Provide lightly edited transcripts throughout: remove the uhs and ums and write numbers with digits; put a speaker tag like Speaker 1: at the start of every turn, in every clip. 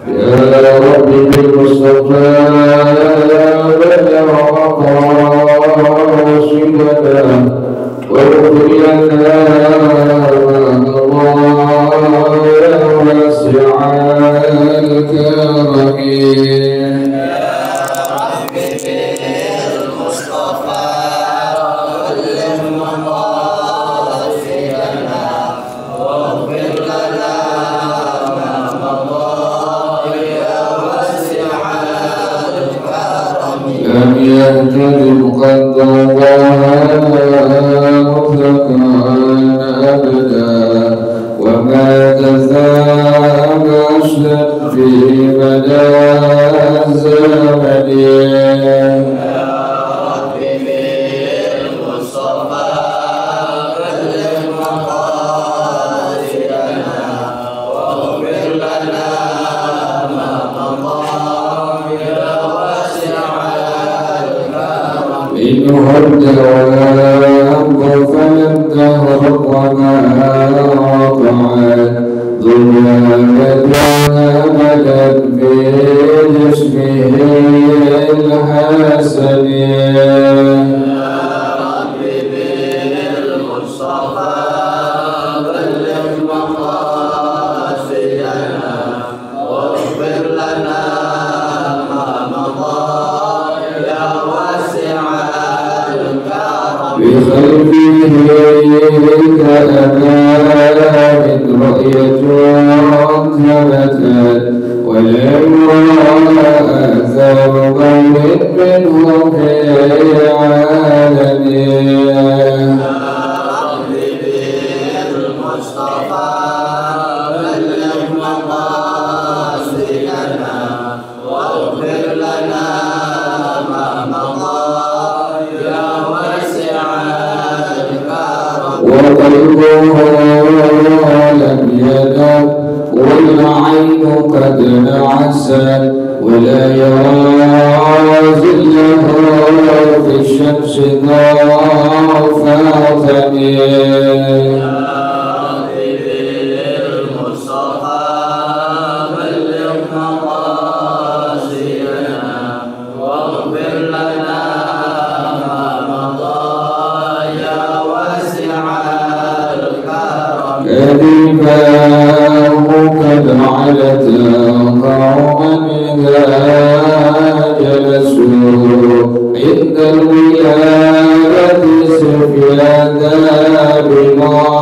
Speaker 1: يا رب بالمصطفى بلغ مقاصدنا واغفر لنا يا واسع الكرم. لم يهتدم قد ضواها مطلقا أبدا وما تثاب أصلا في مدى الزمن. إنه الدوام فلم تهرب وما وقعت ظلمت أمدا في جسمه الحسن. بخلفه كأمان رؤية ثبتت ولم أثر قول منه في عالمه. وقلبه لم ينم والعين قد نعست ولا يرى ظله في الشمس ضعفة. قد علت قوما إذا جلسوا عند الولادة سفيانا بمؤاخذتني.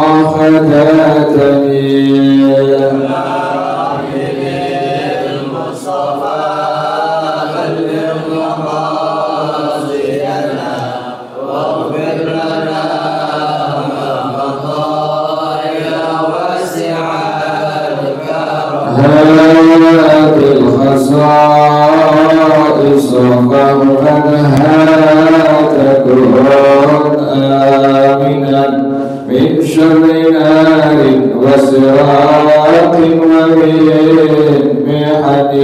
Speaker 1: الخصائص فمنها تكون آمنا من شر نار وسراق ومن محن.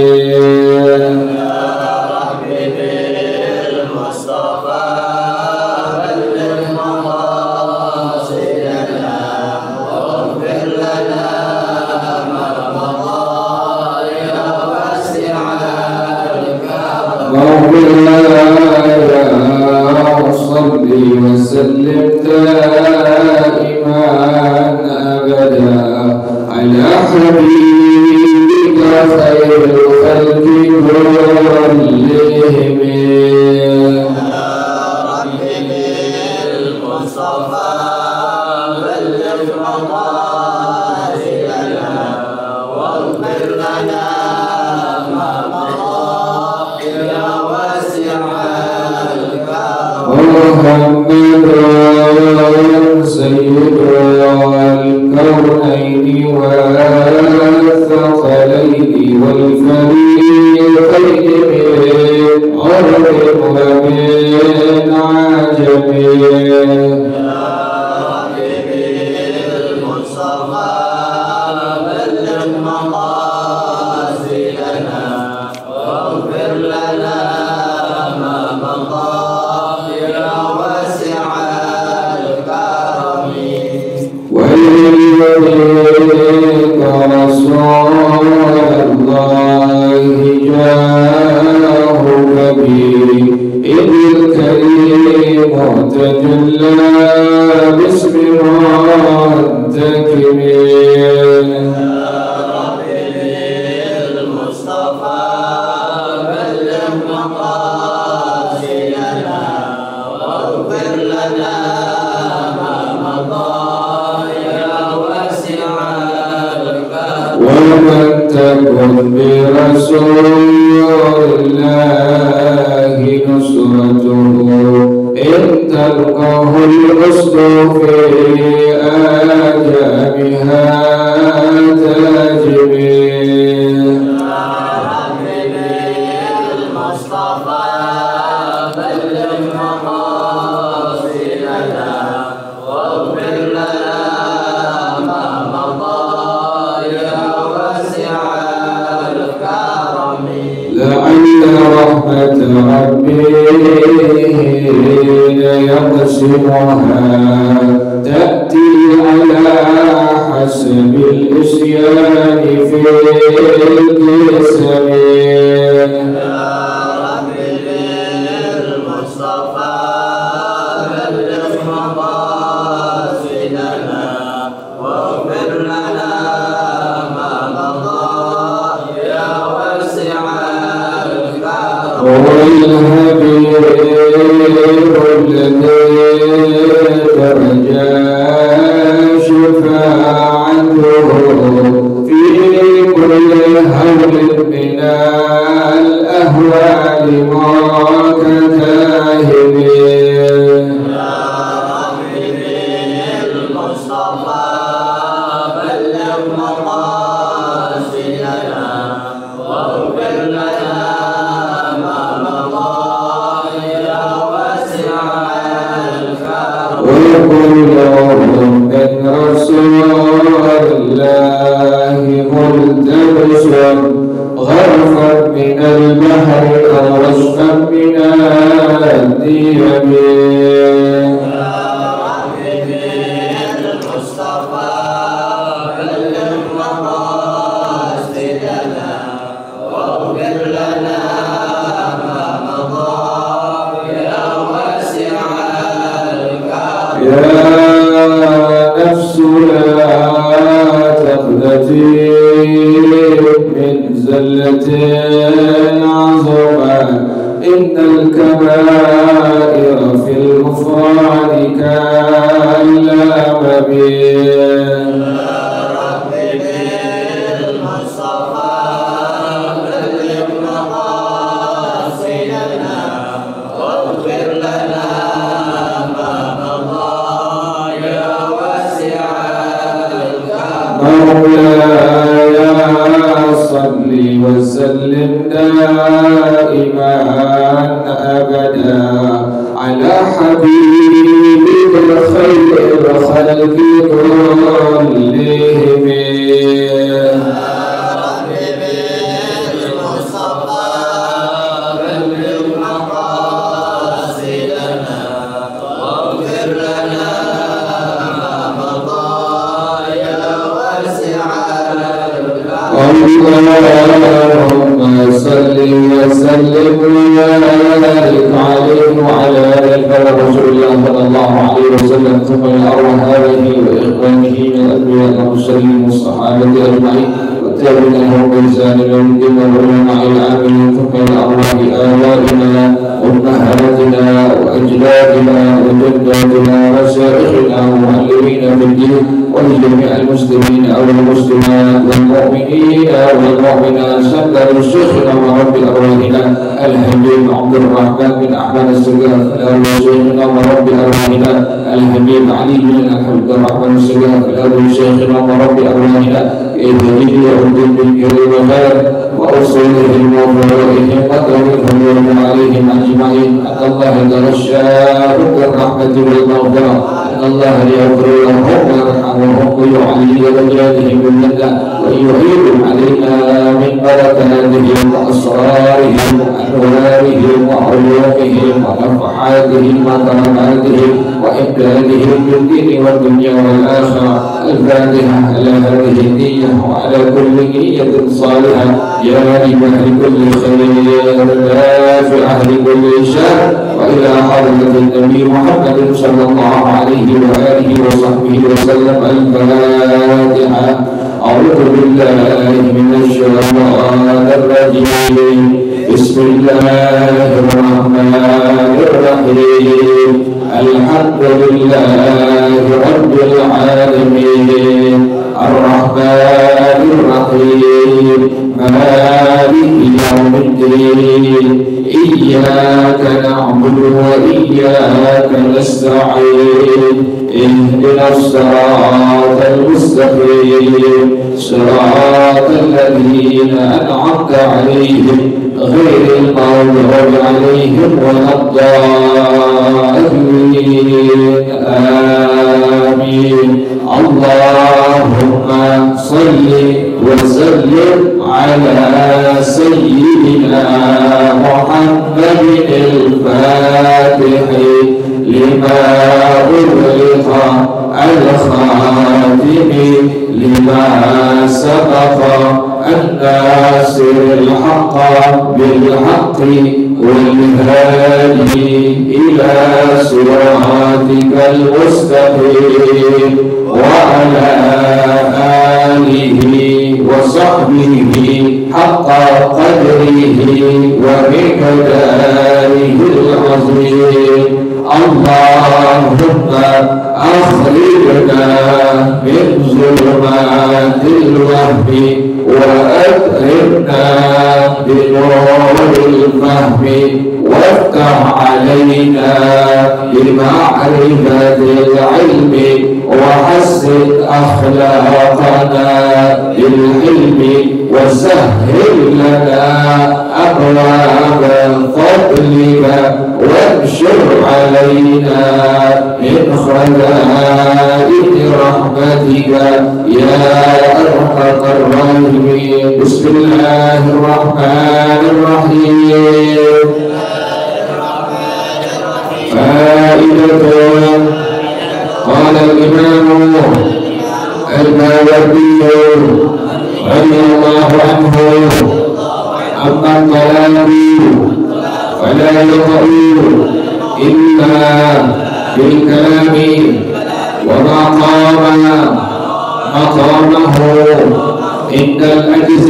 Speaker 1: صلي وسلم دائما أبدا على حبيبك خير الخلق كلهم. محمد سيد الكونين والثقلين والفريقين من عرب ومن عجم. وليك رسول رسول الله جاهك به إذ الكريم تجلى باسم منتكب ومن تكن برسول الله نصرته إن تلقه الأسد في آجامها تجبي المصطفى بلغ مقاصدنا واغفر لنا ما مضى لعل رحمة ربي يقسمها تأتي على حسب الإسيان في القسم يا ربي للمصطفى بلغ مقاصدنا واغفر لنا ما مضى يا واسع والحبيب الذي ترجى شفاعته في كل هول من الأهوال وكتاهب يا ربي المصطفى بلغ مقاصدنا واغفر لنا وكلهم من رسول الله ملتبس غرفا من البحر أو رشفا من الديم يا نفس لا تقنطي من زلة عظمى إن الكبائر في الغفران كالأمم مولاي صل وسلم دائما أبدا على حبيبك خير الخلق كلهم اللهم صل وسلم وبارك عليه وعلى آله رسول الله صلى الله عليه وسلم ثم إلى أرواح آله وإخوانه من الأنبياء والمرسلين والصحابة أجمعين والتابعين لهم بإحسان إلى يوم الدين والعلماء العاملين ثم إلى أرواح آبائنا وأمهاتنا وأجدادنا وجداتنا وشيخنا ومعلمينا في الدين ولجميع المسلمين أو المسلمات والمؤمنين والمؤمنات سلم شيخنا ورب أرواحنا الحبيب عبد الرحمن بن أحمد السقاف الأول شيخنا ورب أرواحنا الحبيب علي بن عبد الرحمن السقاف الأول شيخنا ورب أرواحنا إذن يعود بالكريم وخير وأصولهم وفروعهم وتوفيقهم عليهم أجمعين أن الله يتغشاهم بالرحمة والمغفرة أن الله يغفر لهم ويرحمهم ويعلي درجاتهم بالجنة ويعيد علينا من بركاته وأسرارهم وأنوارهم وعلومهم ونفحاتهم وكراماتهم وإمدادهم بالدين والدنيا والآخرة. الفاتحة على هذه النية وعلى كل نية صالحة يا لمن كل خير دافع لكل شر. وإلى حضرة النبي محمد صلى الله عليه وآله وصحبه وسلم. الفاتحة. أعوذ بالله من الشيطان الرجيم. بسم الله الرحمن الرحيم. الحمد لله رب العالمين الرحمن الرحيم مالك يوم الدين. إياك نعبد وإياك نستعين. اهدنا الصراط المستقيم صراط الذين أنعمت عليهم غير المغضوب عليهم ولا الضالين. آمين. اللهم صل وسلم على سيدنا محمد الفاتح لما أغلق الخاتم لما سبق الناصر الحق بالحق والهادي إلى صراطك المستقيم وعلى آله وصحبه حق قدره ومقداره العظيم. اللهم أخرجنا من ظلمات الوهم وأكرمنا بنور الفهم وافتح علينا بمعرفة العلم وحسن أخلاقنا بالحلم وسهل لنا أبواب فضلك وانشر علينا من خزائن رحمتك يا أرحم الراحمين. بسم الله الرحمن الرحيم. فائدة. قال الإمام الماوردي رضي الله عنه: أما الطلاق فلا يقع إلا بالكلام وما قام مقامه عند العجز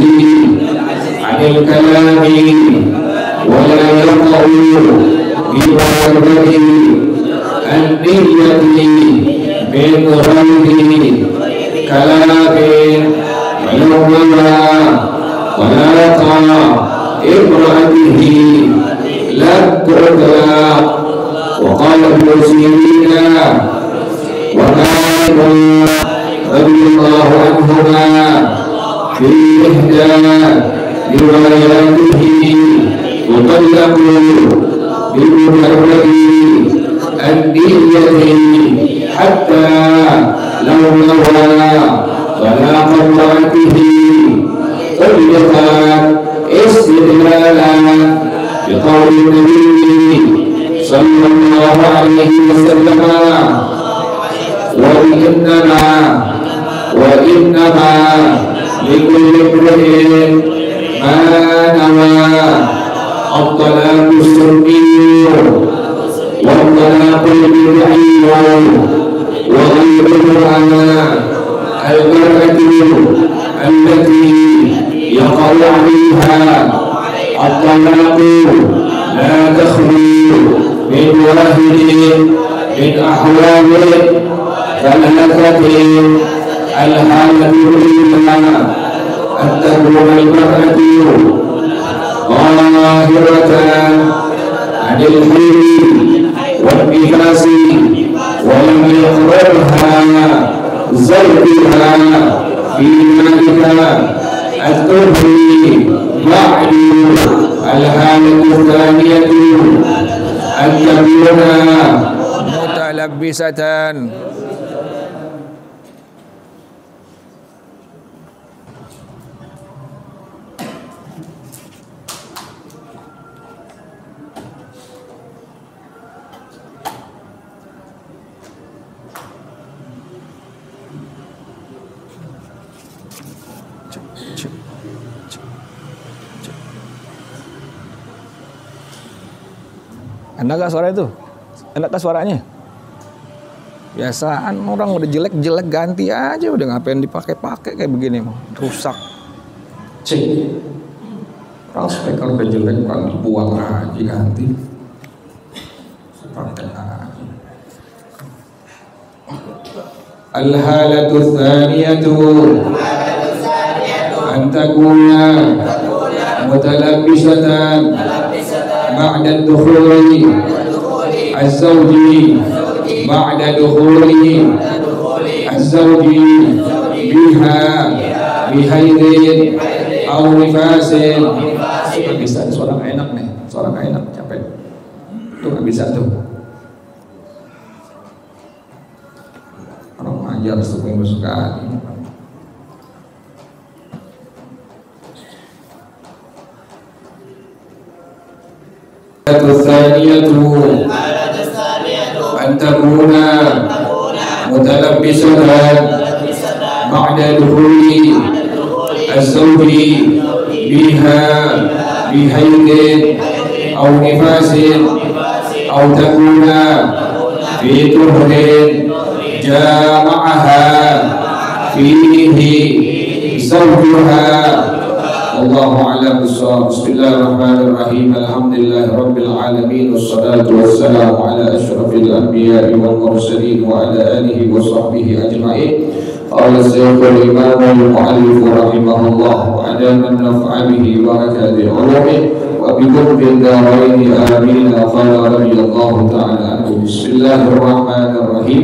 Speaker 1: عن الكلام، ولا يقع بمجرد النية من غير كلام ولو ما طلاق امرأته لم تطلق. وقال ابن سيرين ومالك رضي الله عنهما في إحدى رواياته: تطلق بمجرد النية حتى لو نوى طلاق امرأته طلقت استدلالا بقول النبي صلى الله عليه وسلم: وإنما لكل امرئ ما نوى. الطلاق السني والطلاق البدعي وغيرها المرأة التي يقع عليها الطلاق لا تخلو من واحد من أحوال ثلاثة: الحالة الأولى أن تكون المرأة ظاهرة عن الحيض والنفاس ولم يقررها زوجها في ذلك الطهر بعد. الحالة الثانية أن تكون متلبسة
Speaker 2: Enak gak suara itu? Enak gak suaranya? Biasaan orang udah jelek-jelek ganti aja, udah ngapain dipakai-pakai kayak begini mah, rusak. Cek. Orang speaker udah jelek, orang dibuang aja ganti. Pakai aja. Al-halatu tsaniyatu an takuna mutalabbisatan ba'da dukhuli az-zawji ba'da dukhuli az-zawji biha bihaidin aw nifasin. Nggak bisa, suara nggak enak nih, suara nggak enak, capek tuh, nggak bisa tuh. Orang ngajar seminggu sekali. Al-tsaniyatu an takuna mutalabbisatan ba'da dukhuli az-zawji biha bihaidin aw nifasin aw takuna fi tuhrin jama'aha fihi zawjuha. Wallahu a'lam bishawab. Bismillahirrahmanirrahim. Alhamdulillahi rabbil alamin, wassalatu wassalamu ala asyrafil anbiya'i wal mursalin wa ala alihi wa sahbihi ajma'in. Qala Syekhul Imam al-Mu'allif rahimahullah wa adaman naf'a bihi wa barakati ulumih wa bikum fid darain amin. Qala radhiyallahu ta'ala anhu. Bismillahirrahmanirrahim.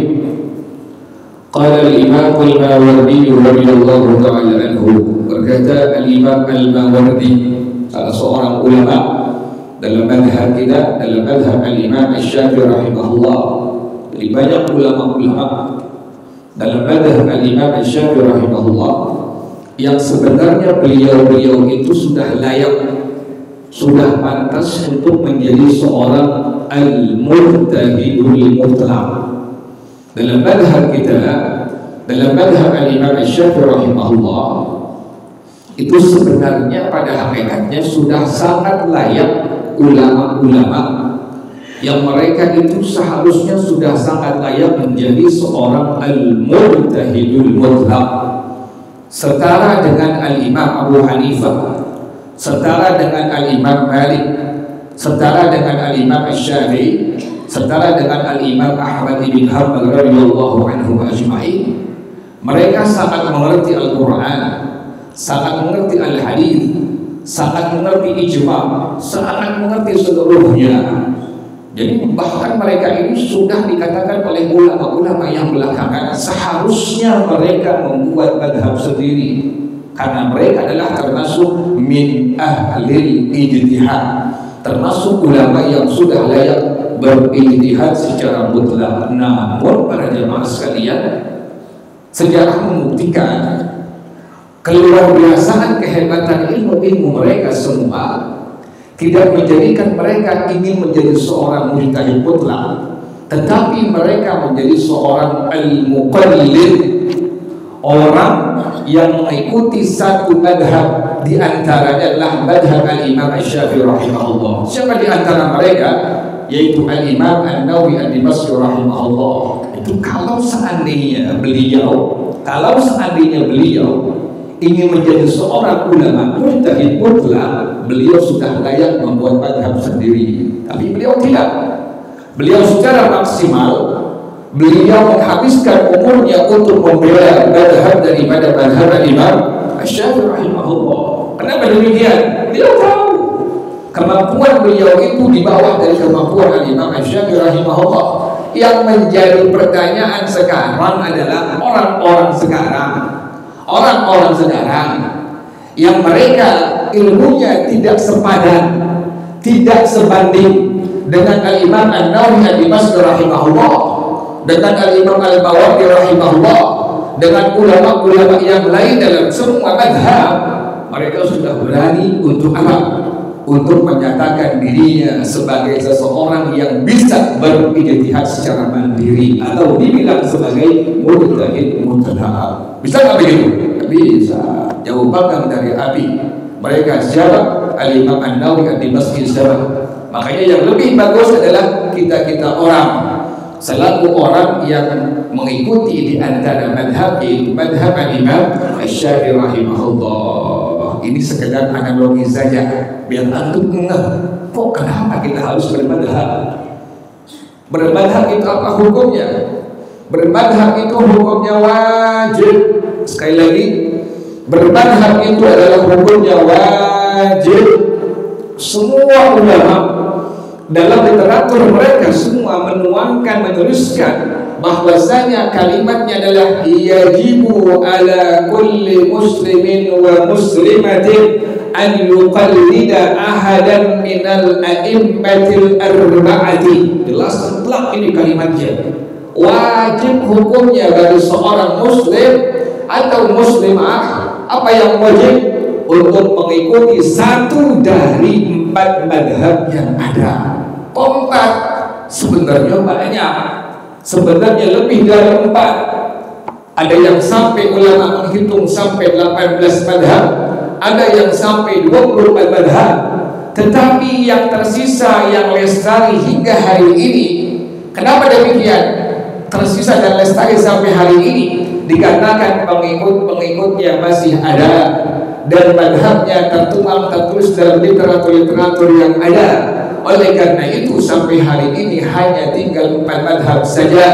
Speaker 2: Qala al-Imam al-Mawardi radhiyallahu ta'ala anhu. Berkata al-Imam al-Mawardi, salah seorang ulama dalam madhab kita, dalam madhab al-Imam Asy-Syafi'i rahimahullah. Jadi banyak ulama-ulama dalam madhab al-Imam Asy-Syafi'i rahimahullah yang sebenarnya beliau-beliau itu sudah layak, sudah pantas untuk menjadi seorang al-mujtahidul mutlaq. Dalam madhab kita, dalam madhab al-Imam Asy-Syafi'i rahimahullah, itu sebenarnya pada hakikatnya sudah sangat layak ulama-ulama yang mereka itu seharusnya sudah sangat layak menjadi seorang al-mujtahidul mutlaq, setara dengan al-Imam Abu Hanifah, setara dengan al-Imam Malik, setara dengan al-Imam Asy-Syafi'i, setara dengan al-Imam Ahmad bin Hanbal radhiyallahu anhu ajma'in. Mereka sangat mengerti Al-Quran, sangat mengerti al-hadis, sangat mengerti ijma', sangat mengerti seluruhnya. Jadi bahkan mereka ini sudah dikatakan oleh ulama-ulama yang belakangan seharusnya mereka membuat madhab sendiri, karena mereka adalah termasuk min ahlil ijtihad, termasuk ulama yang sudah layak berijtihad secara mutlak. Namun para jamaah sekalian, sejarah membuktikan keluar biasaan kehebatan ilmu-ilmu mereka semua tidak menjadikan mereka ingin menjadi seorang mujtahid mutlak, tetapi mereka menjadi seorang al-muqallid, orang yang mengikuti satu madhab, di antaranya adalah madhab al-Imam Asy-Syafi'i rahimahullah. Siapa di antara mereka? Yaitu al-Imam An-Nawawi ad-Dimashqi rahimahullah. Itu kalau seandainya beliau ingin menjadi seorang ulama mujtahid mutlak, beliau sudah layak membuat madhab sendiri. Tapi beliau tidak. Beliau secara maksimal beliau menghabiskan umurnya untuk membela madhab daripada madhab Imam Asy-Syafi'i rahimahullah. Kenapa demikian? Beliau tahu kemampuan beliau itu di bawah dari kemampuan Imam Asy-Syafi'i rahimahullah. Yang menjadi pertanyaan sekarang adalah orang-orang sekarang yang mereka ilmunya tidak sepadan, tidak sebanding dengan al-Imam An-Nawawi ad-Dimashqi rahimahullah, dengan al-Imam Al-Mawardi rahimahullah, dengan ulama-ulama yang lain dalam semua madhab. Mereka sudah berani untuk apa? Untuk menyatakan dirinya sebagai seseorang yang bisa berijtihad secara mandiri atau dibilang sebagai mujtahid mutlaq. Bisa nggak begitu? bisa, jauh panggang dari api. Mereka siapa? Al-Imam An-Nawawi di Masjid Sabah. Makanya yang lebih bagus adalah kita orang selaku orang yang mengikuti di antara madhab, yaitu madhab Imam Asy-Syafi'i rahimahullah. Ini sekedar analogi saja biar antum ngeh, kok kenapa kita harus bermadhab. Bermadhab itu apa hukumnya? Bermadhab itu hukumnya wajib. Sekali lagi, bermadhab itu adalah hukumnya wajib. Semua ulama dalam literatur mereka semua menuangkan, menuliskan bahwasanya kalimatnya adalah yajibu ala kulli muslimin wa muslimatin an yuqallida ahadan minal a'immatil arba'ati. Jelas mutlak ini kalimatnya. Wajib hukumnya bagi seorang muslim atau muslimah, apa yang wajib? Untuk mengikuti satu dari 4 madhab yang ada. Kompak sebenarnya banyak, sebenarnya lebih dari 4. Ada yang sampai ulama menghitung sampai 18 madhab, ada yang sampai 24 madhab. Tetapi yang tersisa, yang lestari hingga hari ini, kenapa demikian? Tersisa dan lestari sampai hari ini dikarenakan pengikut-pengikutnya masih ada dan madhabnya tertulis dalam literatur yang ada. Oleh karena itu sampai hari ini hanya tinggal 4 madhab saja.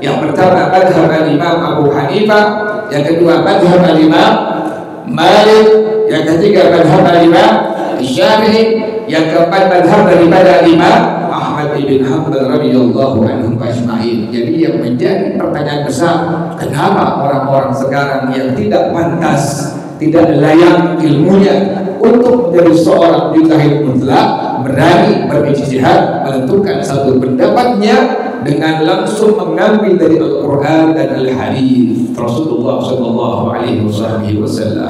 Speaker 2: Yang pertama madhab al-Imam Abu Hanifah, yang kedua madhab al-Imam Malik, yang ketiga madhab al-Imam Syafi'i, yang keempat madhab daripada Imam Ahmad bin Hanbal radhiyallahu anhum ajma'in. Jadi yang menjadi pertanyaan besar, kenapa orang-orang sekarang yang tidak pantas, tidak layak ilmunya untuk menjadi seorang mujtahid mutlak berani berijtihad menentukan satu pendapatnya dengan langsung mengambil dari Al-Quran dan Al-Hadis Rasulullah Sallallahu Alaihi Wasallam.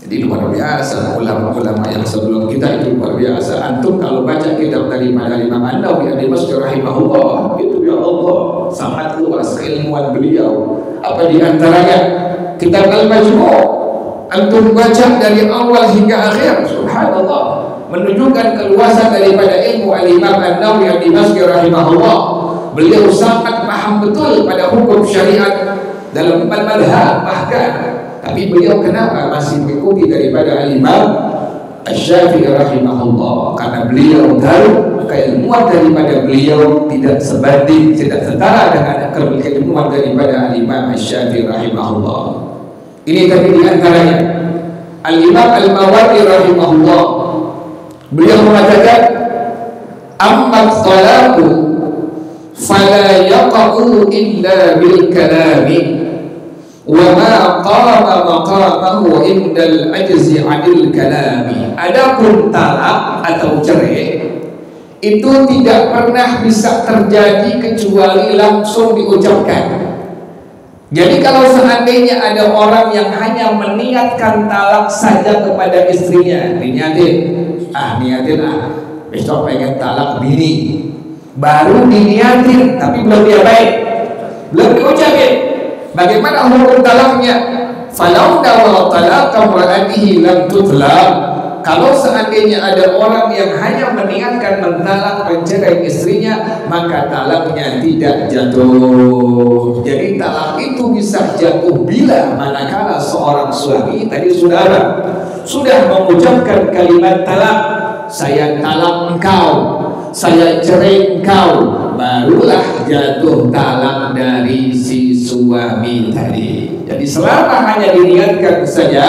Speaker 2: Jadi luar biasa ulama-ulama yang sebelum kita itu luar biasa. Antum kalau baca kitab dari Imam An-Nawawi di Masjid rahimahullah, itu ya Allah sangat luas keilmuan beliau. Apa di antaranya kitab Al-Majmu'. Antum baca dari awal hingga akhir, subhanallah, menunjukkan keluasan daripada ilmu al-Imam An-Nawawi di Masjid rahimahullah. Beliau sangat paham betul pada hukum syariat dalam 4 madhab bahkan. Tapi beliau kenapa masih mengikuti daripada al-Imam Asy-Syafi'i rahimahullah? Karena beliau tahu keilmuan daripada beliau tidak sebanding, tidak setara dengan keilmuan daripada al-Imam Asy-Syafi'i rahimahullah. Ini tadi di antaranya Al-Imam Al-Mawardi rahimahullah. Beliau mengatakan, amma talaqu fala yaqa'u illa bil kalami wa ma qama maqamahu indal ajzi 'anil kalami. Adapun talak atau cerai itu tidak pernah bisa terjadi kecuali langsung diucapkan. Jadi kalau seandainya ada orang yang hanya meniatkan talak saja kepada istrinya, niatin besok pengen talak bini, baru diniatin tapi belum diapain, belum diucapin. Bagaimana hukum talaknya? Falau dawa talaqan ra'atihi lam tutlaq. Kalau seandainya ada orang yang hanya meniatkan mentalak, mencerai istrinya, maka talaknya tidak jatuh. Jadi talak itu bisa jatuh bila manakala seorang suami tadi sudah mengucapkan kalimat talak, saya talak engkau, saya cerai engkau, barulah jatuh talak dari si suami tadi. Jadi selama hanya diniatkan saja,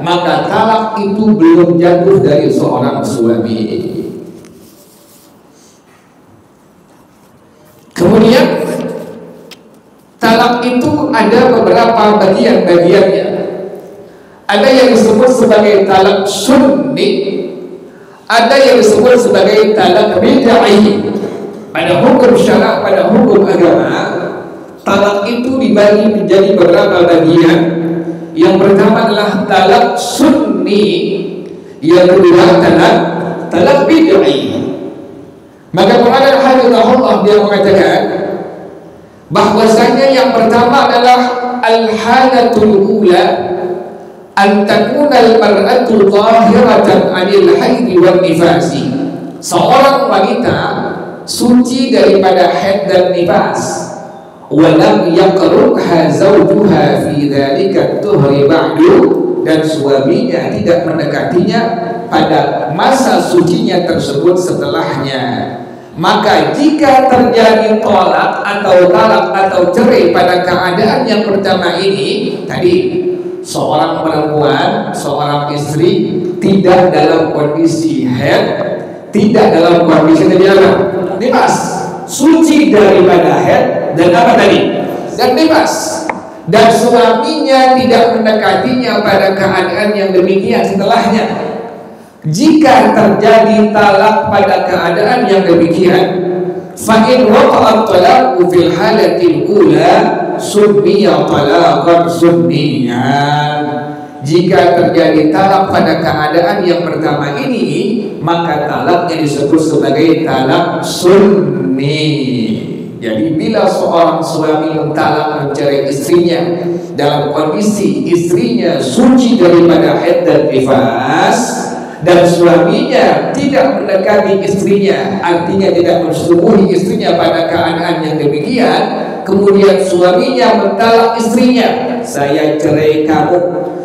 Speaker 2: maka talak itu belum jatuh dari seorang suami. Kemudian talak itu ada beberapa bagian-bagiannya. Ada yang disebut sebagai talak sunni, ada yang disebut sebagai talak bid'ah. Pada hukum syara', pada hukum agama, talak itu dibagi menjadi beberapa bagian. Yang pertama adalah talak sunni, yang kedua talak bid'ah. Maka pengarang hafizahullah dia mengatakan, bahwasanya yang pertama adalah al-halatul ula an takuna al-mar'atu tahiratan 'anil haid wan nifasi. Seorang wanita suci daripada haid dan nifas, walam yaqrubha zawjuha fi dzalika tuhri ba'du, dan suaminya tidak mendekatinya pada masa sucinya tersebut setelahnya. Maka jika terjadi tolak atau talak atau cerai pada keadaan yang pertama ini tadi, seorang perempuan, seorang istri tidak dalam kondisi haid, tidak dalam kondisi nifas, suci daripada haid dan apa tadi? Dan nifas, dan suaminya tidak mendekatinya pada keadaan yang demikian setelahnya. Jika terjadi talak pada keadaan yang demikian, fa in waqa'a talaqu fil halatil ula summiya talaqan sunniyan. Jika terjadi talak pada keadaan yang pertama ini, maka talaknya disebut sebagai talak sunni. Jadi bila seorang suami mentalak, mencerai istrinya dalam kondisi istrinya suci daripada haid dan nifas, dan suaminya tidak mendekati istrinya, artinya tidak mensetubuhi istrinya pada keadaan yang demikian, kemudian suaminya mentalak istrinya, saya cerai kamu,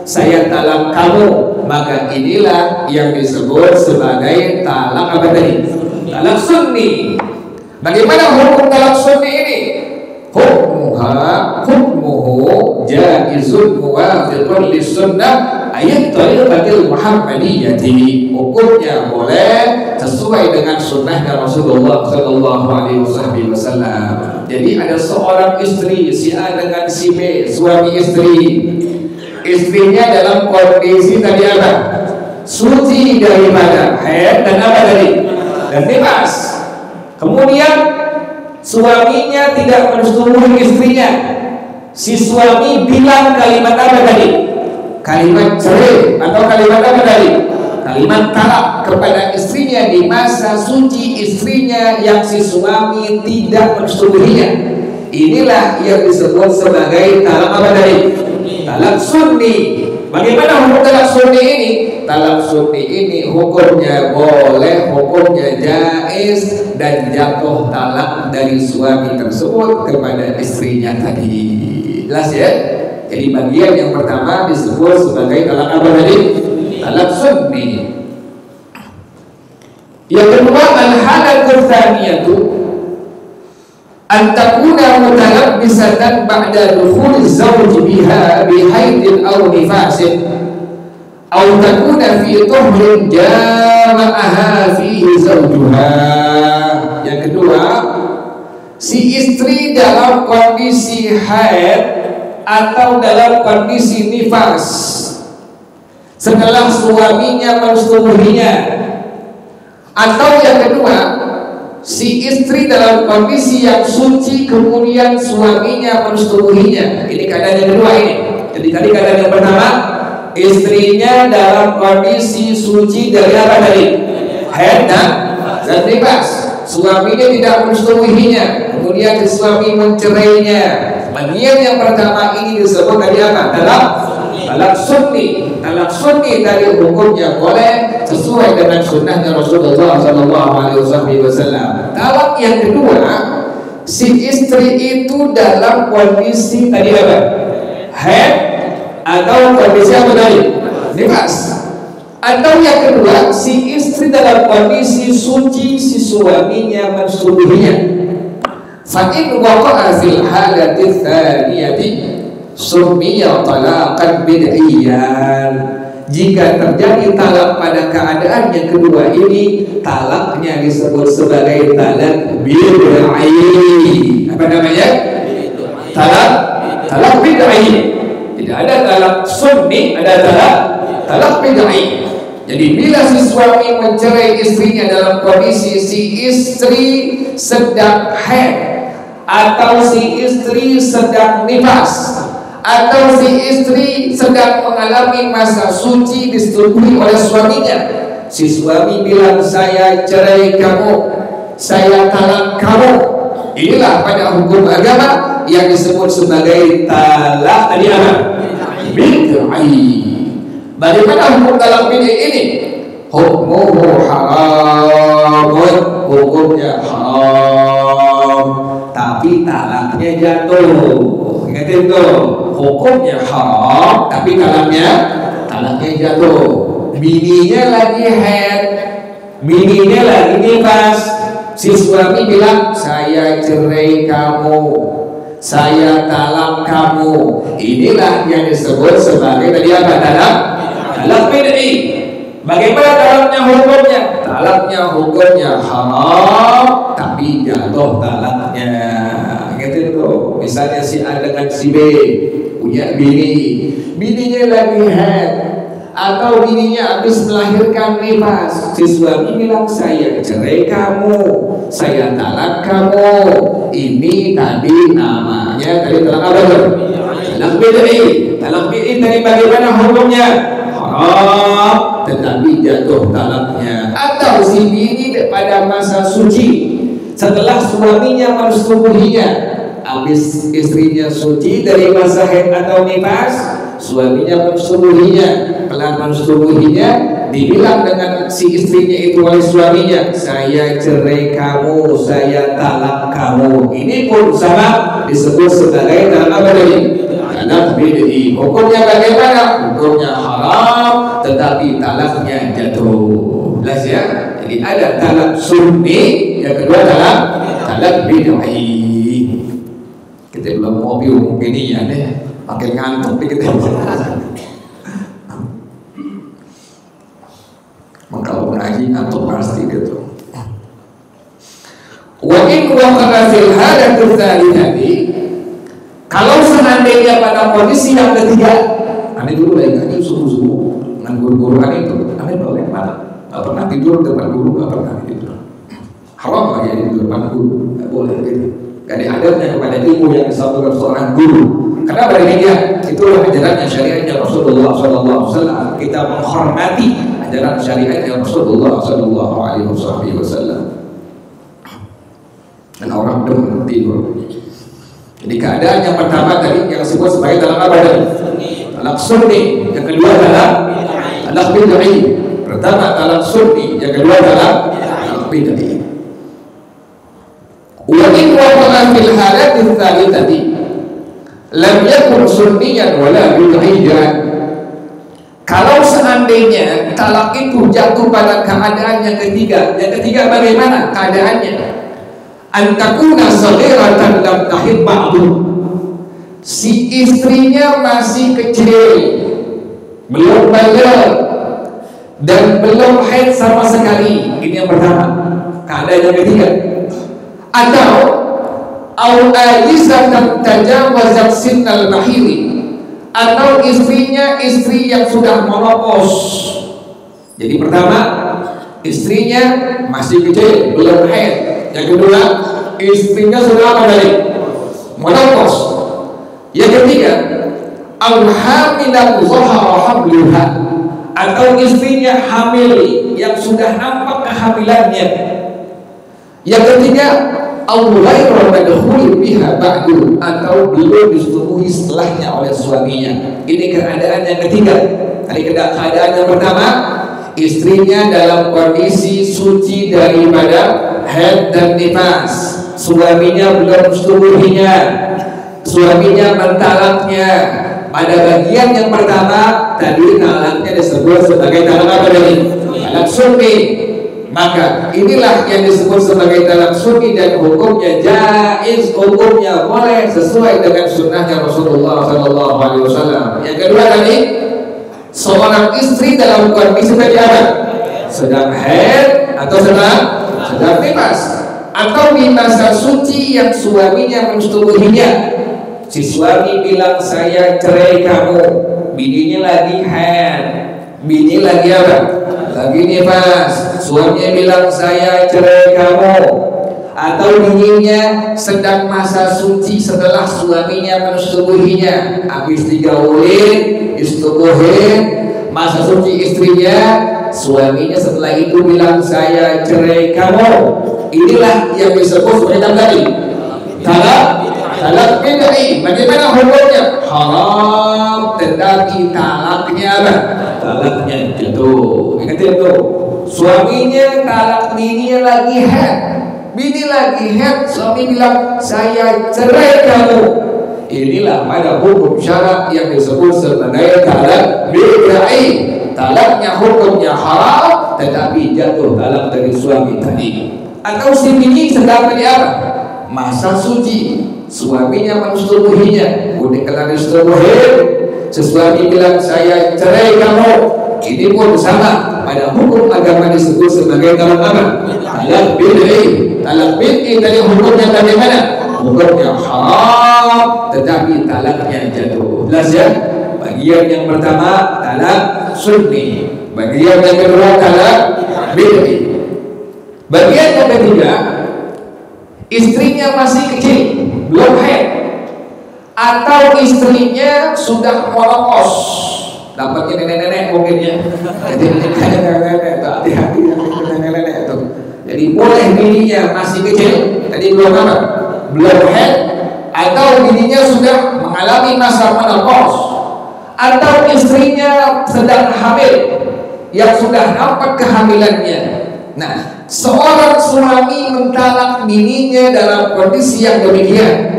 Speaker 2: saya talak kamu, maka inilah yang disebut sebagai talak apa tadi? Talak sunni. Bagaimana hukum talak sunni ini? Hukmuhu jaizun muwafiqun lis-sunnah ayat tariqatil Muhammadiyati. Hukumnya boleh sesuai dengan sunnahnya Rasulullah sallallahu alaihi wasallam. Jadi ada seorang istri, si A dengan si B, suami istri. Istrinya dalam kondisi tadi apa? Suci daripada haid dan apa tadi? Dan nifas. Kemudian suaminya tidak mensetubuhi istrinya. Si suami bilang kalimat apa tadi? Kalimat cerai atau kalimat apa tadi? Kalimat talak kepada istrinya di masa suci istrinya yang si suami tidak mensetubuhinya. Inilah yang disebut sebagai talak apa tadi? Talak sunni. Bagaimana hukum talak sunni ini? Talak sunni ini hukumnya boleh, hukumnya jaiz, dan jatuh talak dari suami tersebut kepada istrinya tadi. Jelas ya? Jadi bagian yang pertama disebut sebagai talak apa tadi? Talak sunni. Yang kedua, al-halatul tsaniyatu an takuna mutalabbisatan ba'da dukhul az-zawj biha bi haidin aw nifasin aw takuna fi tuhrin jama'aha fihi zawjuha. Yang kedua, si istri dalam kondisi haid atau dalam kondisi nifas setelah suaminya mensetubuhinya, atau yang kedua, si istri dalam kondisi yang suci kemudian suaminya mensetubuhinya. Ini keadaan yang kedua ini. Jadi tadi keadaan yang pertama, istrinya dalam kondisi suci dari apa tadi? Haid dan nifas. Suaminya tidak mensetubuhinya, kemudian si suami mencerainya. Bagian yang pertama ini disebut tadi apa? Talak sunni. Talak sunni dari hukumnya boleh sesuai dengan sunnahnya Rasulullah SAW. Talak yang kedua, si istri itu dalam kondisi tadi apa? Haid atau kondisi apa tadi? Nifas. Atau yang kedua, si istri dalam kondisi suci, si suaminya mensetubuhinya. Fa in waqa'a fil halati tsaniyati summiya talaqan bid'iyyan. Jika terjadi talak pada keadaan yang kedua ini, talaknya disebut sebagai talak bid'i. Apa namanya? Talak bid'i. Tidak ada talak sunni, ada talak bid'i. Jadi bila si suami mencerai istrinya dalam kondisi si istri sedang haid, atau si istri sedang nifas, atau si istri sedang mengalami masa suci disetubuhi oleh suaminya, si suami bilang saya cerai kamu, saya talak kamu, Inilah pada hukum agama yang disebut sebagai talak tadi apa? Bid'i. Bagaimana hukum talak bid'i ini? Hukmuhu haramun, hukumnya haram, tapi talaknya jatuh. Ingat itu, hukumnya haram, tapi talaknya jatuh. Bininya lagi haid, bininya lagi nifas. Si suami bilang, saya cerai kamu, saya talak kamu. Inilah yang disebut sebagai tadi apa? Talak bid'i. Bagaimana talaknya hukumnya? Talaknya hukumnya haram, tapi jatuh talaknya. Gitu tuh. Misalnya si A dengan si B punya bininya lagi haid, atau bininya habis melahirkan nifas. Si suami bilang, saya cerai kamu, saya talak kamu. Ini tadi namanya talak apa tuh? Talak bid'i. Talak bid'i tadi bagaimana hukumnya? Haram, tetapi jatuh talaknya. Atau si bini pada masa suci, setelah suaminya mensetubuhinya, habis istrinya suci dari masa haid atau nifas, suaminya mensetubuhinya, pelan mensetubuhinya, dibilang dengan si istrinya itu oleh suaminya, saya cerai kamu, saya talak kamu. Ini pun sama disebut sebagai talak apa tadi? Talak bid'i. Hukumnya bagaimana? Hukumnya haram, tetapi talaknya jatuh. Jelas ya? Jadi ada talak sunni, yang kedua talak bid'i. Kita belum ngopi umum ini ya deh, pakai ngantuk kita. Kalau ngaji ngantuk pasti gitu. Wa in waqa'a fil halatil thalithati, kalau seandainya pada kondisi yang ketiga, aneh dulu lagi ngaji subuh-subuh dengan guru-guru aneh itu, aneh boleh mana? Gak pernah tidur depan guru, gak pernah tidur. Haram lagi ya di depan guru, gak boleh gitu. Gak ada adabnya kepada ilmu yang disampaikan seorang guru. Karena pada dia itulah ajarannya syariatnya Rasulullah SAW. Kita menghormati ajaran syariatnya Rasulullah SAW. Dan orang demen tidur. Jadi keadaan yang pertama tadi yang disebut sebagai talak apa tadi? Talak sunni. Yang kedua talak bid'i. Pertama talak sunni, yang kedua talak bid'i. Wa in waqa'a fil halatil thalithati lam yakun sunniyan wala bid'iyyan. Kalau seandainya talak itu jatuh pada keadaan yang ketiga bagaimana keadaannya? Antakuna saghiratan lam tahid ba'du. Si istrinya masih kecil, belum balik dan belum haid sama sekali. Ini yang pertama, keadaan yang ketiga. Atau ajizatan tajawazat sinnal mahiri, atau istrinya istri yang sudah menopause. Jadi pertama, istrinya masih kecil, belum haid. Yang kedua, istrinya sudah apa tadi? Menopause. Yang ketiga, al-hamilan zahara hamluha, atau istrinya hamil yang sudah nampak kehamilannya. Yang ketiga, al-ghairu madkhul biha ba'du, atau belum disetubuhi setelahnya oleh suaminya. Ini keadaan yang ketiga. Tadi keadaan yang pertama, istrinya dalam kondisi suci daripada haid dan nifas, suaminya belum disetubuhinya, suaminya mentalaknya. Pada bagian yang pertama tadi talaknya disebut sebagai talak apa tadi? Talak sunni. Maka inilah yang disebut sebagai talak sunni dan hukumnya jaiz, hukumnya boleh sesuai dengan sunnahnya Rasulullah SAW. Yang kedua tadi, seorang istri dalam kondisi tadi apa? Sedang haid atau sedang nifas, atau di masa suci yang suaminya mensetubuhinya. Si suami bilang saya cerai kamu, bininya lagi haid, bini lagi apa? Lagi nifas. Suaminya bilang saya cerai kamu, atau bininya sedang masa suci setelah suaminya mensetubuhinya, habis digaulin, disetubuhin, masa suci istrinya, suaminya setelah itu bilang saya cerai kamu. Inilah yang disebut sebagai tadi talak bid'i. Bagaimana hukumnya? Haram, tetapi talaknya apa? Talaknya jatuh. Ingat itu. Suaminya talak bininya lagi head. Bini lagi head, suami bilang saya cerai kamu. Inilah pada hukum syarak yang disebut sebagai talak bid'i. Talaknya hukumnya haram, tetapi jatuh talak dari suami tadi. Atau si bini sedang apa? Masa suci, suaminya mensetubuhinya, udah kelar disetubuhin, sesuami bilang saya cerai kamu. Ini pun sama, pada hukum agama disebut sebagai talak apa? Talak bid'i. Talak bid'i dari hukumnya bagaimana? Hukumnya haram, tetapi talaknya jatuh. Jelas ya? Bagian yang pertama talak sunni, bagian yang kedua talak bid'i. Bagian yang ketiga, istrinya masih kecil, belum haid, atau istrinya sudah menopause. Dapatnya nenek-nenek mungkin ya. Jadi nenek-nenek itu hati-hati nenek-nenek itu. Jadi boleh bininya masih kecil, tadi belum apa? Belum haid, atau bininya sudah mengalami masa menopause, atau istrinya sedang hamil yang sudah nampak kehamilannya. Nah, seorang suami mentalak bininya dalam kondisi yang demikian.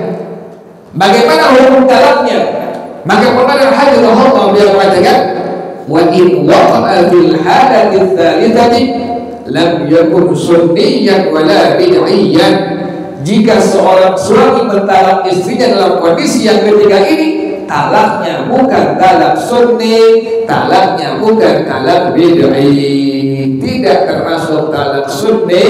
Speaker 2: Bagaimana hukum talaknya? Maka pemandang hajjullah beliau mengatakan, wa in waqa'a fil hadati tsalitsati lam yakun sunniyan wala bid'iyyan. Jika seorang suami mentalak istrinya dalam kondisi yang ketiga ini, talaknya bukan talak sunni, talaknya bukan talak bid'i, tidak termasuk talak sunni,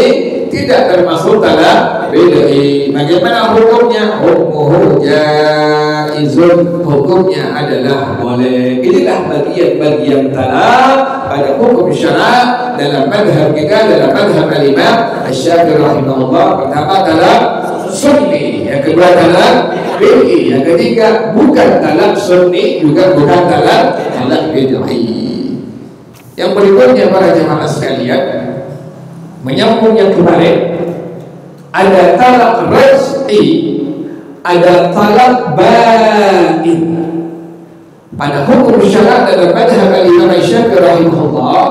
Speaker 2: tidak termasuk talak bid'i. Bagaimana hukumnya? Hukmuhu jaizun, hukumnya adalah boleh. Inilah bagian-bagian talak pada hukum syara dalam madhab kita, dalam madhab al-Imam Asy-Syafi'i rahimahullah. Pertama talak sunni, yang kedua talak bid'i, yang ketiga bukan talak sunni, juga bukan talak bid'i. Yang berikutnya para jemaah sekalian, menyambung yang kemarin, ada talak raj'i, ada talak ba'in. Pada hukum syara dalam madhab al-Imam Asy-Syafi'i rahimahullah,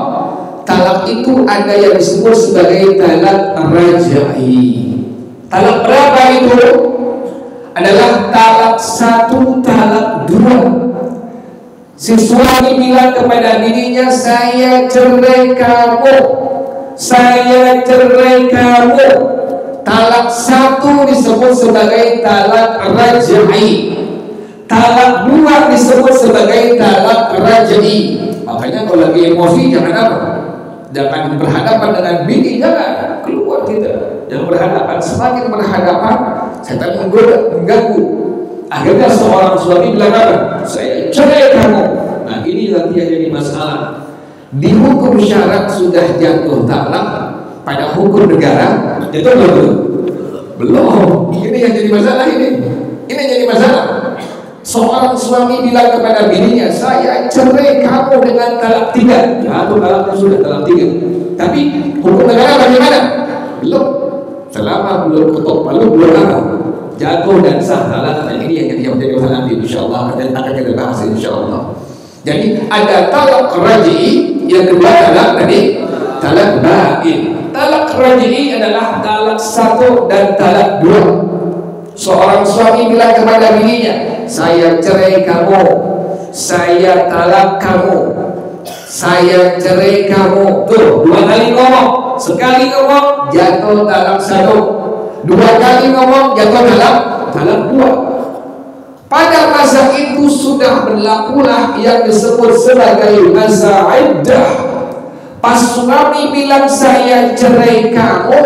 Speaker 2: talak itu ada yang disebut sebagai talak raj'i. Talak berapa itu? Adalah talak satu, talak dua. Si suami bilang kepada bininya, saya cerai kamu, saya cerai kamu. Talak satu disebut sebagai talak raj'i, talak dua disebut sebagai talak raj'i. Makanya kalau lagi emosi jangan apa? Jangan berhadapan dengan bini, jangan keluar kita. Jangan berhadapan, semakin berhadapan setan menggoda, mengganggu. Akhirnya seorang suami bilang apa? Saya cerai kamu. Nah, ini nanti yang jadi masalah. Di hukum syarat sudah jatuh talak, pada hukum negara jatuh belum. Ini yang jadi masalah ini. Ini yang jadi masalah. Seorang suami bilang kepada bininya, saya cerai kamu dengan talak 3. Jatuh talaknya sudah talak 3. Tapi hukum negara bagaimana? Belum. Selama belum ketok palu, belum apa? Jatuh dan sah talak. Ini yang menjadi masalah nanti insyaallah, dan akan kita bahas insyaallah. Jadi ada talak raj'i, yang kedua talak tadi talak ba'in. Talak raj'i adalah talak 1 dan talak 2. Seorang suami bilang kepada bininya, saya cerai kamu, saya talak kamu, saya cerai kamu. Tuh, 2 kali ngomong. Sekali ngomong jatuh talak 1, 2 kali ngomong jatuh talak 2. Pada masa itu sudah berlakulah yang disebut sebagai masa iddah. Pas suami bilang saya cerai kamu,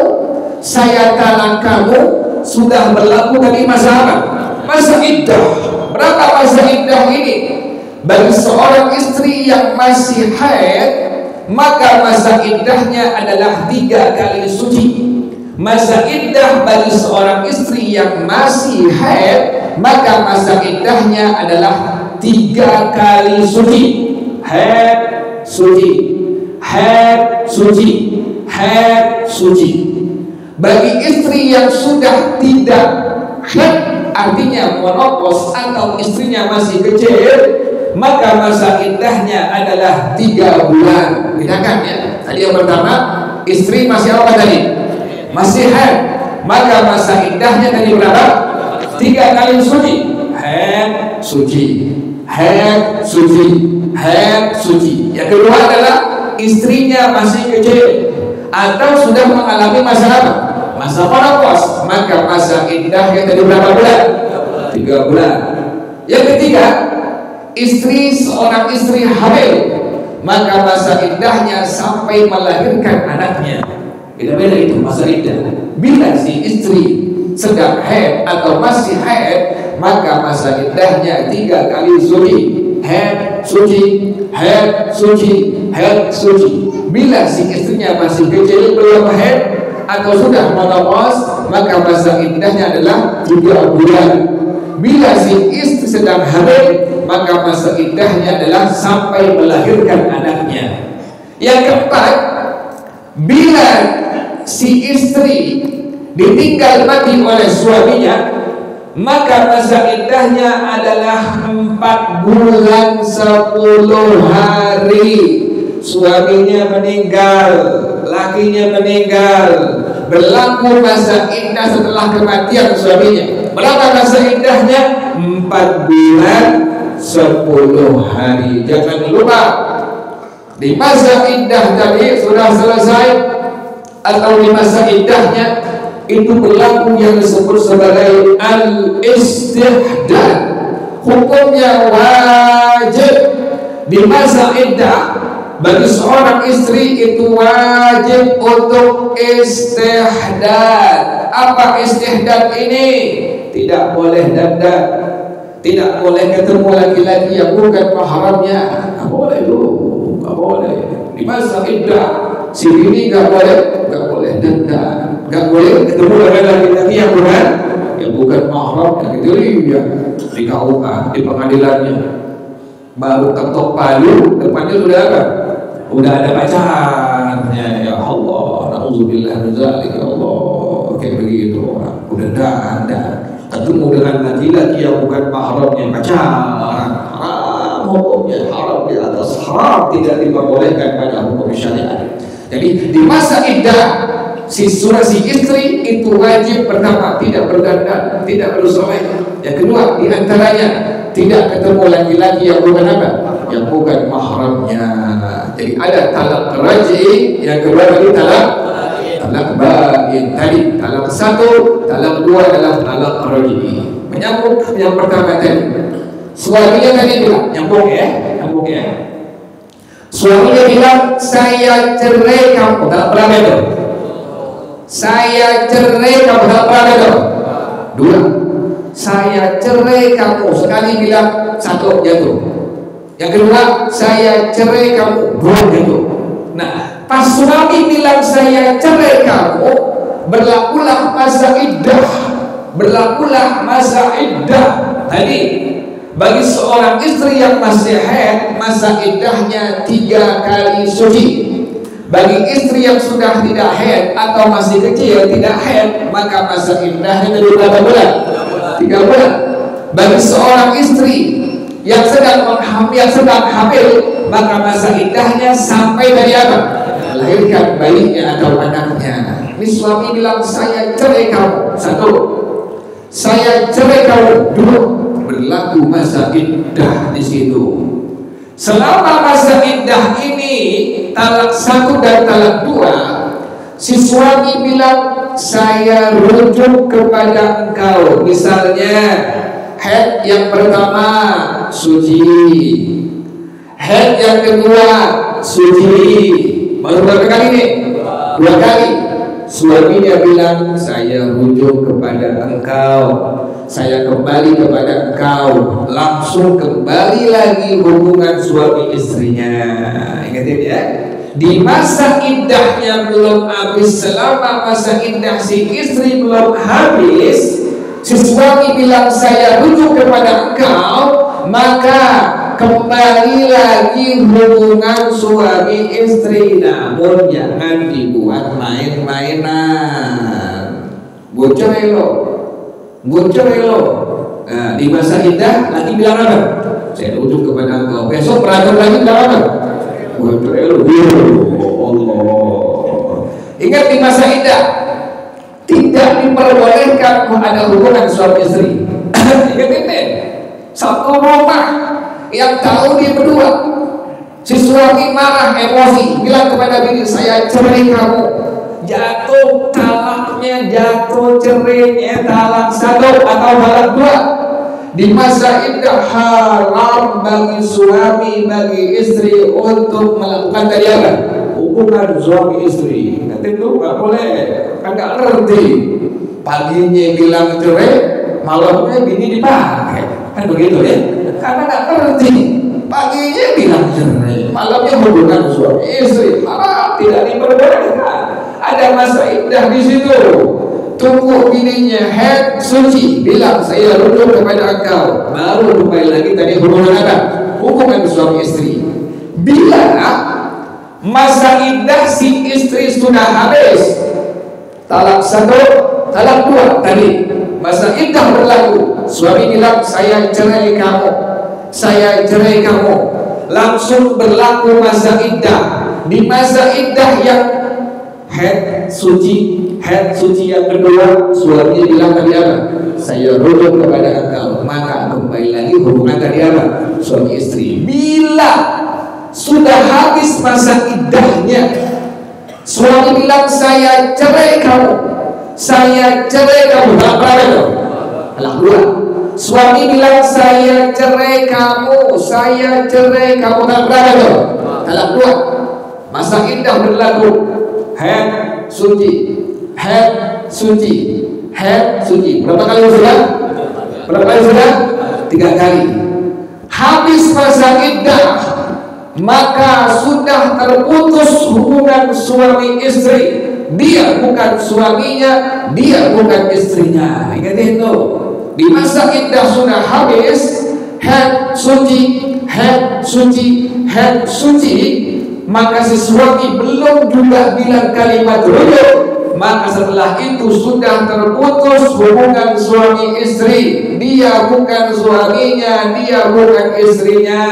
Speaker 2: saya talak kamu, sudah berlaku tadi masa apa? Masa iddah. Berapa masa iddah ini? Bagi seorang istri yang masih haid, maka masa iddahnya adalah 3 kali suci. Masa iddah bagi seorang istri yang masih haid, maka masa iddahnya adalah 3 kali suci. Haid, suci, haid, suci, haid, suci. Bagi istri yang sudah tidak haid artinya menopause atau istrinya masih kecil, maka masa iddahnya adalah 3 bulan. Bedakan ya. Tadi yang pertama, istri masih apa tadi? Masih haid. Maka masa iddahnya tadi berapa? 3 kali suci. Haid, suci, haid, suci, haid, suci. Yang kedua adalah istrinya masih kecil atau sudah mengalami masa apa? Masa menopause. Maka masa iddahnya tadi berapa bulan? 3 bulan. Yang ketiga, seorang istri hamil, maka masa iddahnya sampai melahirkan anaknya. Beda-beda itu masa iddah. Bila si istri sedang haid atau masih haid, maka masa iddahnya 3 kali suci. Haid, suci, haid, suci, haid, suci. Bila si istrinya masih kecil belum haid atau sudah menopause, maka masa iddahnya adalah 3 bulan. Bila si istri sedang hamil, maka masa iddahnya adalah sampai melahirkan anaknya. Yang keempat, bila si istri ditinggal mati oleh suaminya, maka masa iddahnya adalah 4 bulan 10 hari. Suaminya meninggal, lakinya meninggal, berlaku masa iddah setelah kematian suaminya. Berapa masa iddahnya? 4 bulan 10 hari. Jangan lupa, di masa iddah tadi sudah selesai atau di masa iddahnya itu berlaku yang disebut sebagai al-istihdad. Hukumnya wajib di masa iddah. Bagi seorang istri itu wajib untuk istihdad. Apa istihdad ini? Tidak boleh dandan, tidak boleh ketemu laki-laki yang bukan mahramnya. Nggak boleh dulu, nggak boleh. Di masa iddah si ini nggak boleh dandan, nggak boleh ketemu dengan laki-laki yang bukan mahramnya. Gitu ya, di KUA, di pengadilannya. Baru ketok palu, depannya sudah apa? Udah ada pacarnya. Ya Allah, na'udzubillah min dzalik, ya Allah. Kayak begitu orang. Udah ada ketemu dengan laki-laki yang bukan mahramnya, pacaran. Haram hukumnya, haram di atas haram, tidak diperbolehkan pada hukum syariat. Jadi di masa iddah si istri itu wajib pertama tidak berdandan, tidak bersoleh. Yang kedua, di antaranya tidak ketemu laki-laki yang bukan apa? Yang bukan mahramnya. Jadi ada talak raj'i, yang kedua tadi talak bain. Tadi talak 1, talak 2 adalah talak raj'i. Menyambung yang pertama tadi. Suaminya tadi bilang, nyambung ya. Suaminya bilang, saya cerai kamu. Tak berapa itu? Saya cerai kamu. Tak berapa itu? 2. Saya cerai kamu. Sekali bilang 1 jatuh. Yang kedua, saya cerai kamu. 2 jatuh. Nah, pas suami bilang saya cerai kamu, berlakulah masa iddah. Tadi bagi seorang istri yang masih haid, masa iddahnya 3 kali suci. Bagi istri yang sudah tidak haid atau masih kecil tidak haid, maka masa iddahnya dari berapa bulan? 3 bulan. Bagi seorang istri yang sedang hamil, maka masa iddahnya sampai dari apa? Melahirkan bayinya atau anaknya. Ini suami bilang saya cerai kamu. 1, saya cerai kamu. 2, berlaku masa iddah di situ. Selama masa iddah ini talak 1 dan talak 2, si suami bilang saya rujuk kepada engkau. Misalnya haid yang pertama suci, haid yang kedua suci. Baru berapa kali nih? 2 kali. Suaminya bilang saya rujuk kepada engkau, saya kembali kepada engkau. Langsung kembali lagi hubungan suami istrinya. Ingatin ya, di masa iddahnya belum habis. Selama masa iddah si istri belum habis, si suami bilang saya rujuk kepada engkau, maka kembali lagi hubungan suami istri. Namun jangan dibuat main-mainan. Bocah lo gue cerai lo. Nah, di masa indah lagi bilang apa? Saya rujuk kepada engkau. Besok berantem lagi bilang apa? Gue cerai lo. Allah. Ingat di masa indah tidak diperbolehkan ada hubungan suami istri. Ingat ini, satu rumah yang tahu dia berdua. Si suami marah, emosi, bilang kepada bini, saya cerai kamu. Jatuh talaknya, jatuh cerainya, talak 1 atau talak 2. Di masa indah haram bagi suami, bagi istri untuk melakukan tadi apa? Hubungan suami istri. Nanti itu nggak boleh, kan nggak ngerti. Paginya bilang cerai, malamnya bini dipakai, kan begitu ya? Karena nggak ngerti. Paginya bilang cerai, malamnya hubungan suami istri. Haram, tidak diperbolehkan. Ada masa indah di situ. Tunggu bininya head suci, bilang saya rujuk kepada engkau, baru kembali lagi tadi hubungan apa? Hubungan suami istri. Bila masa indah si istri sudah habis, talak 1, talak 2 tadi, masa indah berlaku. Suami bilang saya cerai kamu, saya cerai kamu. Langsung berlaku masa indah. Di masa indah yang head suci yang kedua, suami bilang tadi apa? Saya rujuk kepada engkau. Maka kembali lagi hubungan tadi apa? Suami istri. Bila sudah habis masa iddahnya, suami bilang saya cerai kamu, saya cerai kamu. Berapa itu? Talak 2. Suami bilang saya cerai kamu, saya cerai kamu. Berapa itu? Talak 2. Masa iddah berlaku. Head suci, head suci, head suci. Berapa kali sudah? Berapa kali sudah? 3 kali. Habis masa iddah, maka sudah terputus hubungan suami istri. Dia bukan suaminya, dia bukan istrinya. Ingat itu. Di masa iddah sudah habis, head suci, head suci, head suci. Maka si suami belum juga bilang kalimat rujuk, maka setelah itu sudah terputus hubungan suami istri. Dia bukan suaminya, dia bukan istrinya.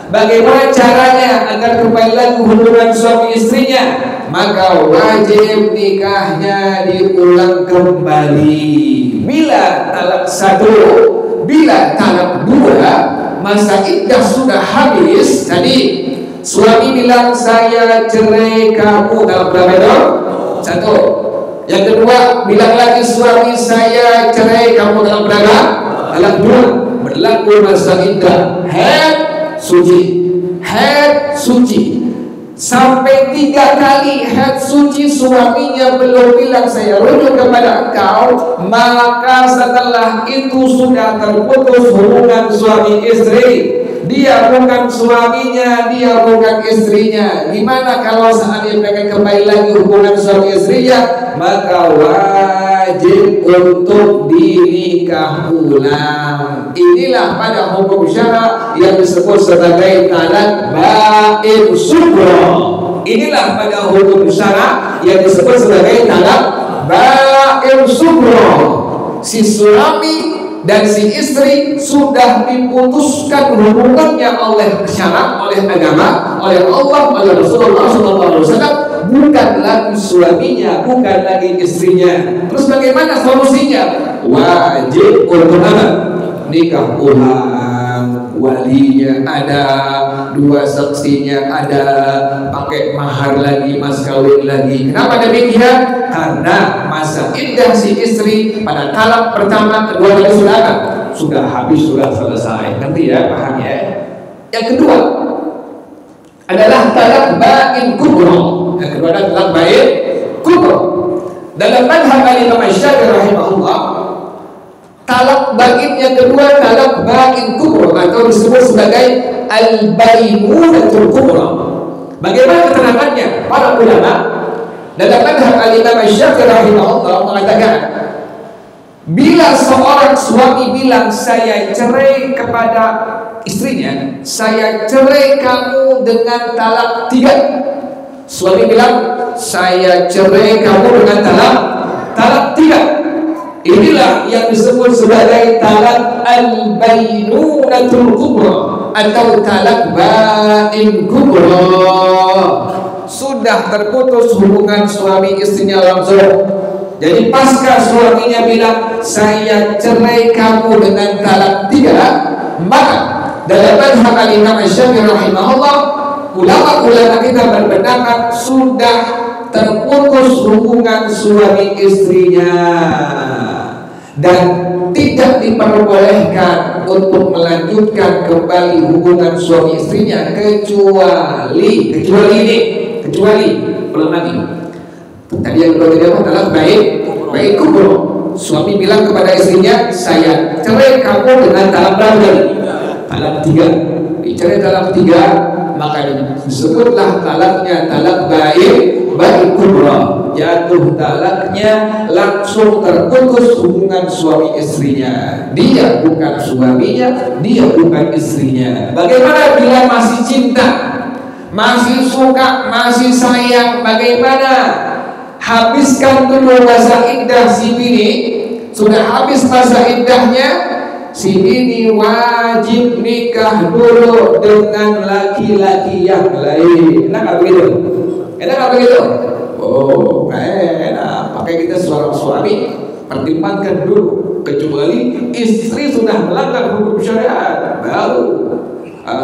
Speaker 2: Bagaimana caranya agar kembali lagi hubungan suami istrinya? Maka wajib nikahnya diulang kembali. Bila talak 1, bila talak 2, masa iddah sudah habis. Tadi suami bilang saya cerai kamu, dalam berapa itu? 1. Yang kedua bilang lagi suami saya cerai kamu, dalam berapa? Dalam 2. Berlaku masa iddah. Head suci, head suci. Sampai 3 kali head suci suaminya belum bilang saya rujuk kepada engkau, maka setelah itu sudah terputus hubungan suami istri. Dia bukan suaminya, dia bukan istrinya. Gimana kalau seandainya pengen kembali lagi hubungan suami istrinya? Maka wajib untuk dinikah ulang. Inilah pada hukum syara yang disebut sebagai talak ba'in subra. Inilah pada hukum syara yang disebut sebagai talak ba'in subra. Si suami dan si istri sudah diputuskan hubungannya oleh syarak, oleh agama, oleh Allah, oleh Rasulullah SAW. Bukan lagi suaminya, bukan lagi istrinya. Terus bagaimana solusinya? Wajib untuk apa? Nikah ulang. Walinya ada, 2 saksinya ada, pakai mahar lagi, mas kawin lagi. Kenapa demikian? Karena masa iddah si istri pada talak pertama, kedua kali sudah habis, sudah selesai. Ngerti ya, paham ya? Yang kedua adalah talak ba'in kubra. Yang kedua adalah talak ba'in kubra. Dalam madhab Imam Syafi'i rahimahullah, talak ba'in yang kedua talak ba'in kubra, atau disebut sebagai al-baimunatul kubra. Bagaimana keterangannya? Para ulama dalam madhab Imam Syafi'i rahimahullah mengatakan, bila seorang suami bilang saya cerai kepada istrinya, saya cerai kamu dengan talak 3. Suami bilang saya cerai kamu dengan talak 3. Inilah yang disebut sebagai talak al-bainunatul kubra atau talak bain kubra. Sudah terputus hubungan suami istrinya langsung. Jadi pasca suaminya bilang saya cerai kamu dengan talak 3, maka dalam mazhab al-Imam Syafi'i rahimahullah, ulama-ulama kita berpendapat sudah terputus hubungan suami istrinya dan tidak diperbolehkan untuk melanjutkan kembali hubungan suami istrinya kecuali belum lagi. Tadi yang kedua tidak adalah baik kubro. Suami bilang kepada istrinya, saya cerai kamu dengan talak berapa? Talak 3. Dicerai talak 3, maka disebutlah talaknya talak baik kubro. Jatuh talaknya langsung terputus hubungan suami istrinya. Dia bukan suaminya, dia bukan istrinya. Bagaimana bila masih cinta, masih suka, masih sayang? Bagaimana? Habiskan dulu masa iddah si bini. Sudah habis masa iddahnya, si bini wajib nikah dulu dengan laki-laki yang lain. Enak gak begitu? Enak gak begitu? Oh, enak. Pakai kita seorang suami, pertimbangkan dulu. Kecuali istri sudah melanggar hukum syariat, baru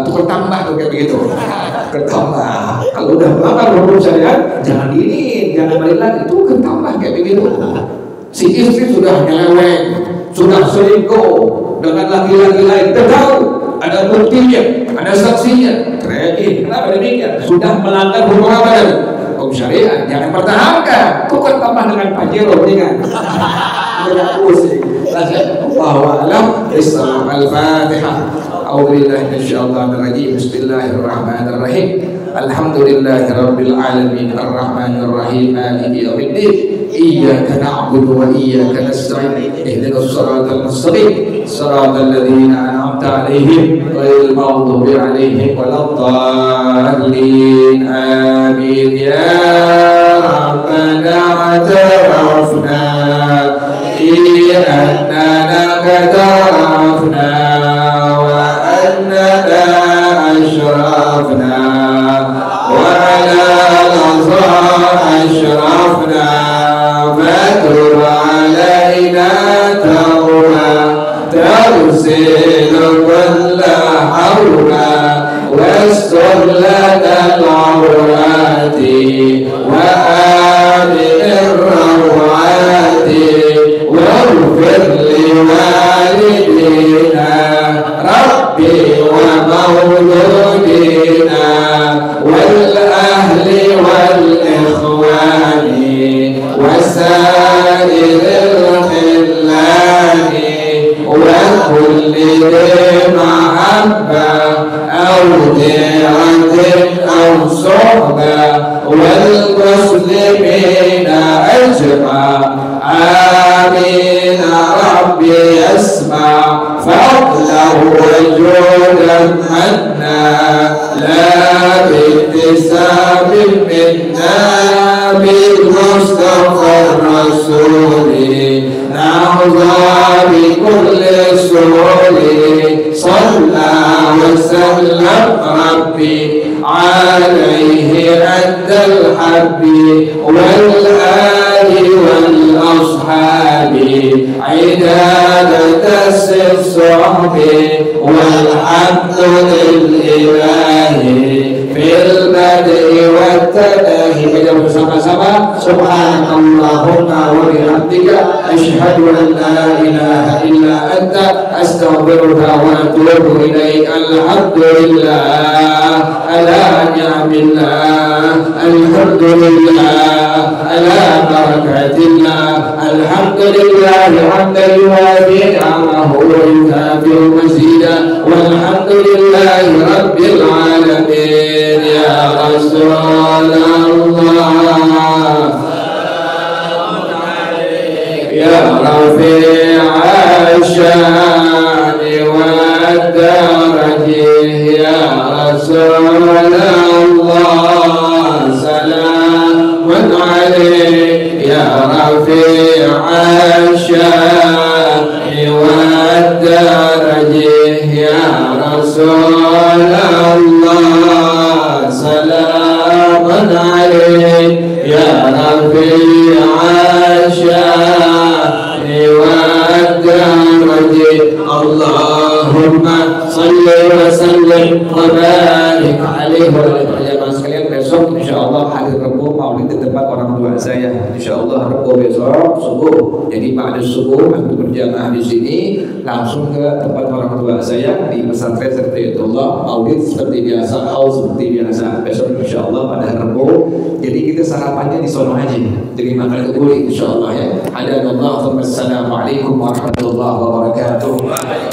Speaker 2: tukar tambah tuh kayak begitu. Ketambah. Kalau udah melanggar hukum syariat, jangan balik lagi. Itu ketambah kayak begitu. Si istri sudah nyeleweng, sudah selingkuh dengan laki-laki lain, tahu ada buktinya, ada saksinya. Kredit, kenapa demikian? Sudah melanggar hukum apa tadi? Hukum syariat. Jangan pertahankan. Tukar tambah dengan pajero, jangan. Tidak pusing. Allahu a'lam. Al-Fatihah. A'udzubillahi minasyaitonir rajim. Bismillahirrahmanirrahim. Alhamdulillahirabbil alamin arrahmanir rahim maliki yaumiddin. Iyyaka na'budu wa iyyaka nasta'in. Ihdinas siratal mustaqim. Siratal ladzina an'amta 'alaihim ghairil maghdubi 'alaihim waladdallin. Amin. Ya Rabbana ta'afna innana katarafna wa annana ashrafna wa ala laza ashrafna fatur alaina tawba ترسل كل حرما واستر لنا العورات وآمن الروعات واغفر لوالدينا ربي ومولودينا والأهل والإخوان وسائر الخلان وكل ذي محبة أو ديرة أو صحبة والمسلمين أجمع. آمين. ربي يسمع فضله وجودا منا لا باكتساب منا بالمصطفى الرسول نحظى بكل سرور. صلى وسلم ربي عليه عند الحب والآل والأصحاب عدادة الصحب والحمد لله في البدء والتناهي. bersama-sama subhanallahumma wa bihamdika asyhadu an la ilaha illa anta astaghfiruka wa atubu ilaik. Alhamdulillah ala ni'amillah, alhamdulillah ala barakatillah, alhamdulillah hamdan yuwafi ni'amahu wa yukafi'u mazida, walhamdulillahi rabbil alamin. Ya Rasulullah ya rafi'a syani wa darajih, ya Rasulullah salamun alaik, ya rafi'a syani
Speaker 1: sallallahu salaman alaik ya rafi'a sya'ni wa daraji Allahumma salli wa sallim wa barik alaihi wa sallam. Sekalian besok insyaallah hari Rabu maulid di tempat orang tua saya. Insyaallah Rabu besok subuh. Jadi pada subuh aku berjamaah di sini langsung ke tempat orang tua saya di pesantren Sirtiyatullah. Maulid seperti biasa, haul seperti biasa. Besok insyaallah pada Rabu. Jadi kita sarapannya di sono aja. Jadi makan kebuli insyaallah ya. Assalamualaikum warahmatullahi wabarakatuh.